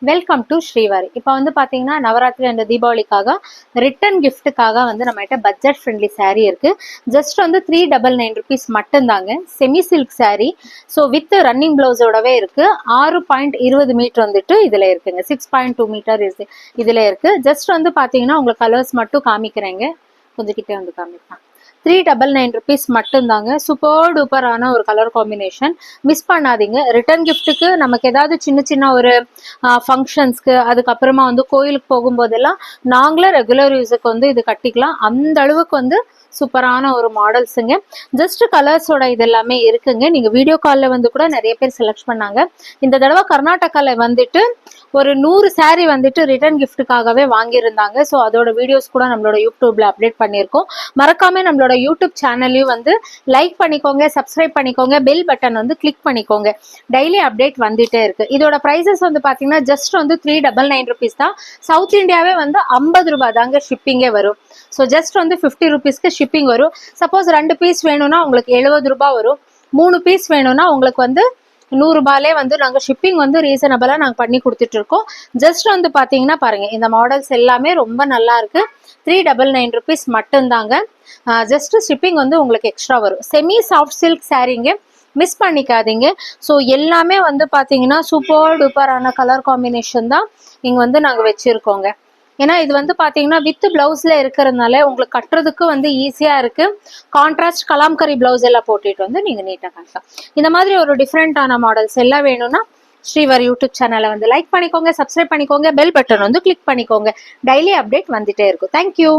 Welcome to Srivari. இப்போ வந்து பார்த்தீங்கன்னா நவராத்திரி அந்த தீபாவளிக்காக ரிட்டன் கிஃப்ட்டுக்காக வந்து நம்மகிட்ட பட்ஜெட் ஃப்ரெண்ட்லி saree இருக்கு. ஜஸ்ட் வந்து 399 ருபீஸ் மட்டும்தாங்க. Semi silk saree. So with running பிளவுஸோடவே இருக்கு. 6.20 மீட்டர் வந்துட்டு இதுல இருக்குங்க. 6.2 மீட்டர் இதுல இருக்கு. ஜஸ்ட் வந்து பார்த்தீங்கன்னா உங்களுக்கு கலர்ஸ் மட்டும் காமிக்கிறேங்க. கொஞ்சம் கிட்டே வந்து காமிப்பேன். 399 ருபீஸ் மட்டும்தாங்க. சூப்பர் டூப்பரான ஒரு கலர் காம்பினேஷன். மிஸ் பண்ணாதீங்க. ரிட்டர்ன் கிஃப்ட்டுக்கு நமக்கு ஏதாவது சின்ன சின்ன ஒரு ஃபங்க்ஷன்ஸ்க்கு, அதுக்கப்புறமா வந்து கோயிலுக்கு போகும்போதெல்லாம் நாங்களே ரெகுலர் யூஸுக்கு வந்து இது கட்டிக்கலாம். அந்த அளவுக்கு வந்து சூப்பரான ஒரு மாடல்ஸுங்க. ஜஸ்ட் கலர்ஸோட இது எல்லாமே இருக்குங்க. நீங்க வீடியோ காலில் வந்து கூட நிறைய பேர் செலக்ட் பண்ணாங்க. இந்த தடவை கர்நாடகாவில் வந்துட்டு ஒரு 100 saree வந்துட்டு ரிட்டர்ன் கிஃப்ட்டுக்காகவே வாங்கியிருந்தாங்க. ஸோ அதோட வீடியோஸ் கூட நம்மளோட யூடியூப்ல அப்டேட் பண்ணியிருக்கோம். மறக்காம நம்மளோட யூடியூப் சேனலையும் வந்து லைக் பண்ணிக்கோங்க, சப்ஸ்கிரைப் பண்ணிக்கோங்க, பெல் பட்டன் வந்து கிளிக் பண்ணிக்கோங்க. டெய்லி அப்டேட் வந்துட்டே இருக்கு. இதோட ப்ரைஸஸ் வந்து பார்த்தீங்கன்னா ஜஸ்ட் வந்து 399 ருபீஸ் தான். சவுத் இந்தியாவே வந்து 50 ரூபாய் தாங்க ஷிப்பிங்கே வரும். ஸோ ஜஸ்ட் வந்து 50 ருபீஸ்க்கு ஷிப்பிங் வரும். சப்போஸ் 2 பீஸ் வேணும்னா உங்களுக்கு 70 ரூபாய் வரும். 3 பீஸ் வேணும்னா உங்களுக்கு வந்து 100 ரூபாயிலே வந்து நாங்கள் ஷிப்பிங் வந்து ரீசனபிளாக நாங்கள் பண்ணி கொடுத்துட்டு இருக்கோம். ஜஸ்ட் வந்து பார்த்தீங்கன்னா பாருங்க, இந்த மாடல்ஸ் எல்லாமே ரொம்ப நல்லா இருக்கு. 399 ருபீஸ் மட்டும்தாங்க. ஜஸ்ட் ஷிப்பிங் வந்து உங்களுக்கு எக்ஸ்ட்ரா வரும். செமி சாஃப்ட் சில்க் சாரீங்க, மிஸ் பண்ணிக்காதீங்க. ஸோ எல்லாமே வந்து பார்த்தீங்கன்னா சூப்பர் டூப்பரான கலர் காம்பினேஷன் தான் இங்கே வந்து நாங்கள் வச்சிருக்கோங்க. ஏன்னா இது வந்து பார்த்தீங்கன்னா வித் பிளவுஸ்ல இருக்கிறதுனால உங்களுக்கு கட்டுறதுக்கு வந்து ஈஸியாக இருக்கு. கான்ட்ராஸ்ட் கலாம்கரி பிளவுஸ் எல்லாம் போட்டுட்டு வந்து நீங்கள் நீட்டாக காட்டலாம். இந்த மாதிரி ஒரு டிஃப்ரெண்டான மாடல்ஸ் எல்லாம் வேணும்னா ஸ்ரீவாரி யூடியூப் சேனலை வந்து லைக் பண்ணிக்கோங்க, சப்ஸ்கிரைப் பண்ணிக்கோங்க, பெல் பட்டன் வந்து கிளிக் பண்ணிக்கோங்க. டெய்லி அப்டேட் வந்துட்டே இருக்கும். தேங்க்யூ.